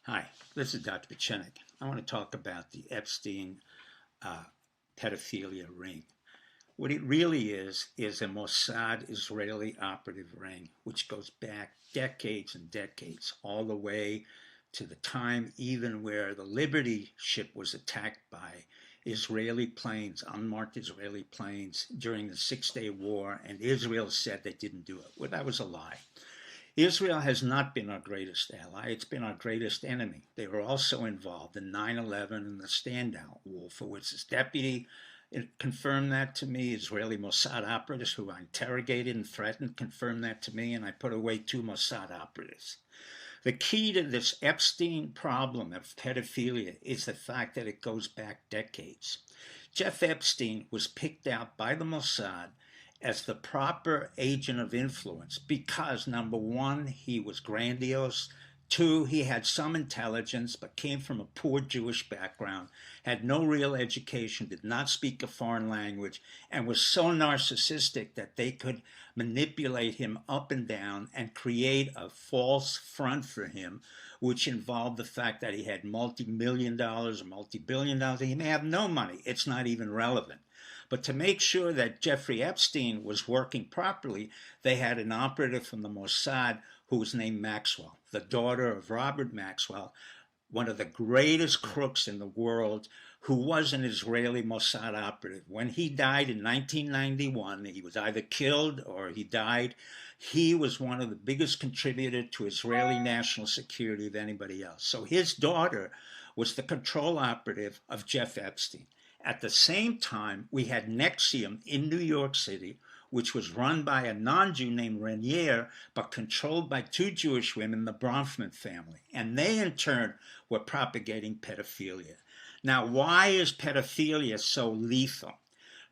Hi, this is Dr. Pechenik. I want to talk about the Epstein uh, pedophilia ring. What it really is a Mossad Israeli operative ring, which goes back decades and decades, all the way to the time even where the Liberty ship was attacked by Israeli planes, unmarked Israeli planes, during the Six-Day War, and Israel said they didn't do it. Well, that was a lie. Israel has not been our greatest ally. It's been our greatest enemy. They were also involved in 9/11 and the Standout Wall, for which his deputy confirmed that to me. Israeli Mossad operatives who I interrogated and threatened confirmed that to me, and I put away 2 Mossad operatives. The key to this Epstein problem of pedophilia is the fact that it goes back decades. Jeff Epstein was picked out by the Mossad as the proper agent of influence because, number one, he was grandiose. Two, he had some intelligence but came from a poor Jewish background, had no real education, did not speak a foreign language, and was so narcissistic that they could manipulate him up and down and create a false front for him, which involved the fact that he had multi-million dollars or multi-billion dollars. He may have no money. It's not even relevant. But to make sure that Jeffrey Epstein was working properly, they had an operative from the Mossad who was named Maxwell, the daughter of Robert Maxwell, one of the greatest crooks in the world, who was an Israeli Mossad operative. When he died in 1991, he was either killed or he died. He was one of the biggest contributors to Israeli national security of anybody else. So his daughter was the control operative of Jeff Epstein. At the same time, we had NXIVM in New York City, which was run by a non-Jew named Renier, but controlled by 2 Jewish women, the Bronfman family. And they, in turn, were propagating pedophilia. Now, why is pedophilia so lethal?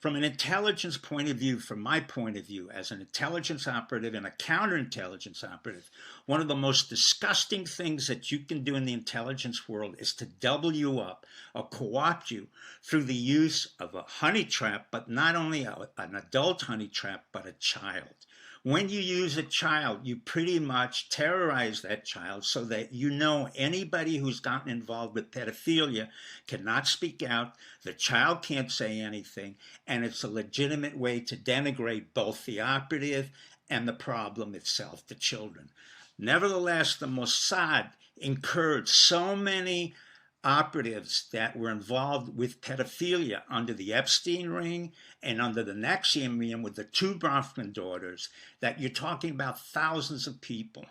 From an intelligence point of view, from my point of view, as an intelligence operative and a counterintelligence operative, one of the most disgusting things that you can do in the intelligence world is to double you up or co-opt you through the use of a honey trap, but not only an adult honey trap, but a child. When you use a child, you pretty much terrorize that child so that you know anybody who's gotten involved with pedophilia cannot speak out, the child can't say anything, and it's a legitimate way to denigrate both the operative and the problem itself, the children. Nevertheless, the Mossad incurred so many operatives that were involved with pedophilia under the Epstein ring and under the NXIVM ring with the 2 Bronfman daughters, that you're talking about thousands of people.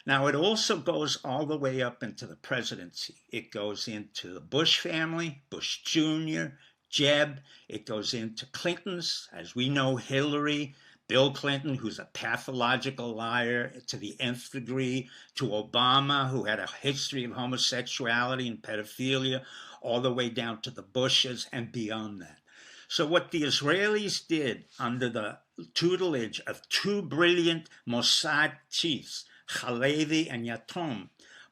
Now, it also goes all the way up into the presidency. It goes into the Bush family, Bush Jr., Jeb. It goes into Clinton's, as we know, Hillary, Bill Clinton, who's a pathological liar to the nth degree, to Obama, who had a history of homosexuality and pedophilia, all the way down to the Bushes and beyond that. So what the Israelis did under the tutelage of 2 brilliant Mossad chiefs, Halevi and Yatom,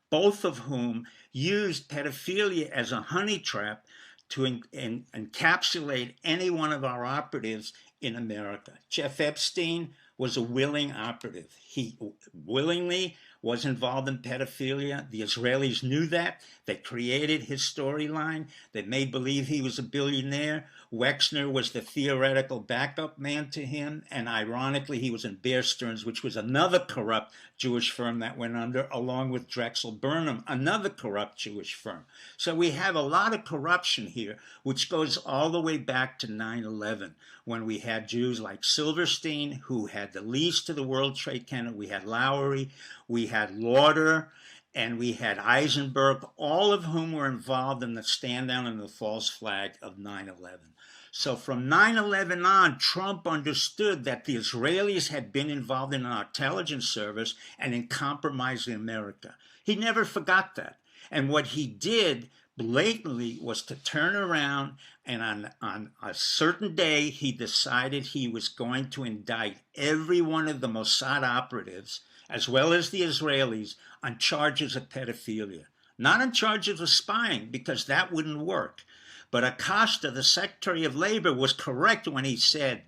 both of whom used pedophilia as a honey trap to encapsulate any one of our operatives in America. Jeff Epstein was a willing operative. He willingly was involved in pedophilia. The Israelis knew that. They created his storyline. They made believe he was a billionaire. Wexner was the theoretical backup man to him, and ironically, he was in Bear Stearns, which was another corrupt Jewish firm that went under, along with Drexel Burnham, another corrupt Jewish firm. So we have a lot of corruption here, which goes all the way back to 9/11, when we had Jews like Silverstein, who had the lease to the World Trade Center. We had Lowry, we had Lauder, and we had Eisenberg, all of whom were involved in the stand down and the false flag of 9/11. So from 9/11 on, Trump understood that the Israelis had been involved in our intelligence service and in compromising America. He never forgot that. And what he did blatantly was to turn around, and on a certain day, he decided he was going to indict every one of the Mossad operatives, as well as the Israelis, on charges of pedophilia. Not on charges of spying, because that wouldn't work. But Acosta, the Secretary of Labor, was correct when he said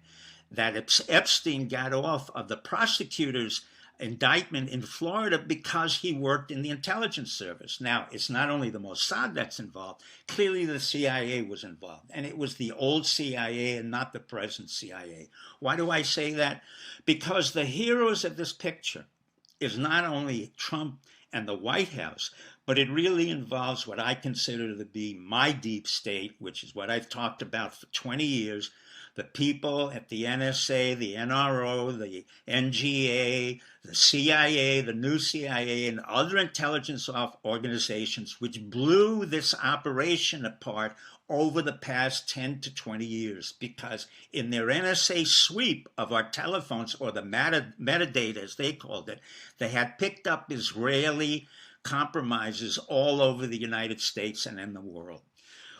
that Epstein got off of the prosecutors indictment in Florida because he worked in the intelligence service. Now, it's not only the Mossad that's involved, clearly the CIA was involved, and it was the old CIA and not the present CIA. Why do I say that? Because the heroes of this picture is not only Trump and the White House, but it really involves what I consider to be my deep state, which is what I've talked about for 20 years, the people at the NSA, the NRO, the NGA, the CIA, the new CIA, and other intelligence organizations which blew this operation apart over the past 10 to 20 years, because in their NSA sweep of our telephones, or the metadata as they called it, they had picked up Israeli compromises all over the United States and in the world.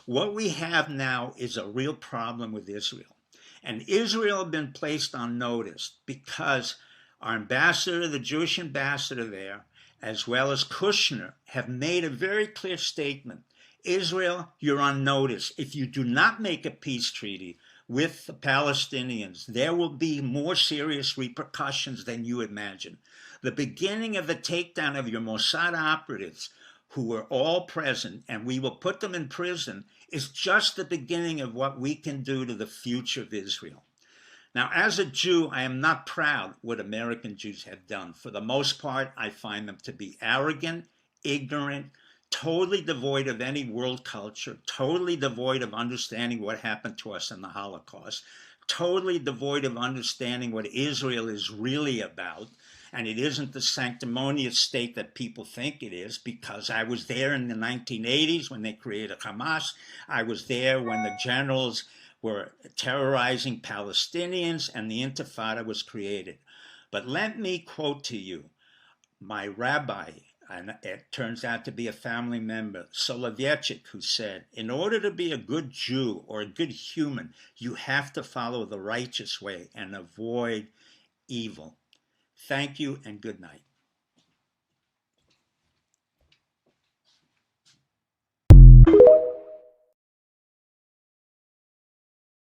What we have now is a real problem with Israel. And Israel has been placed on notice because our ambassador, the Jewish ambassador there, as well as Kushner, have made a very clear statement. Israel, you're on notice. If you do not make a peace treaty with the Palestinians, there will be more serious repercussions than you imagine. The beginning of the takedown of your Mossad operatives, who were all present, and we will put them in prison, is just the beginning of what we can do to the future of Israel. Now, as a Jew, I am not proud what American Jews have done. For the most part, I find them to be arrogant, ignorant, totally devoid of any world culture, totally devoid of understanding what happened to us in the Holocaust, totally devoid of understanding what Israel is really about. And it isn't the sanctimonious state that people think it is, because I was there in the 1980s when they created Hamas. I was there when the generals were terrorizing Palestinians and the Intifada was created. But let me quote to you my rabbi, and it turns out to be a family member, Soloveitchik, who said, in order to be a good Jew or a good human, you have to follow the righteous way and avoid evil. Thank you and good night.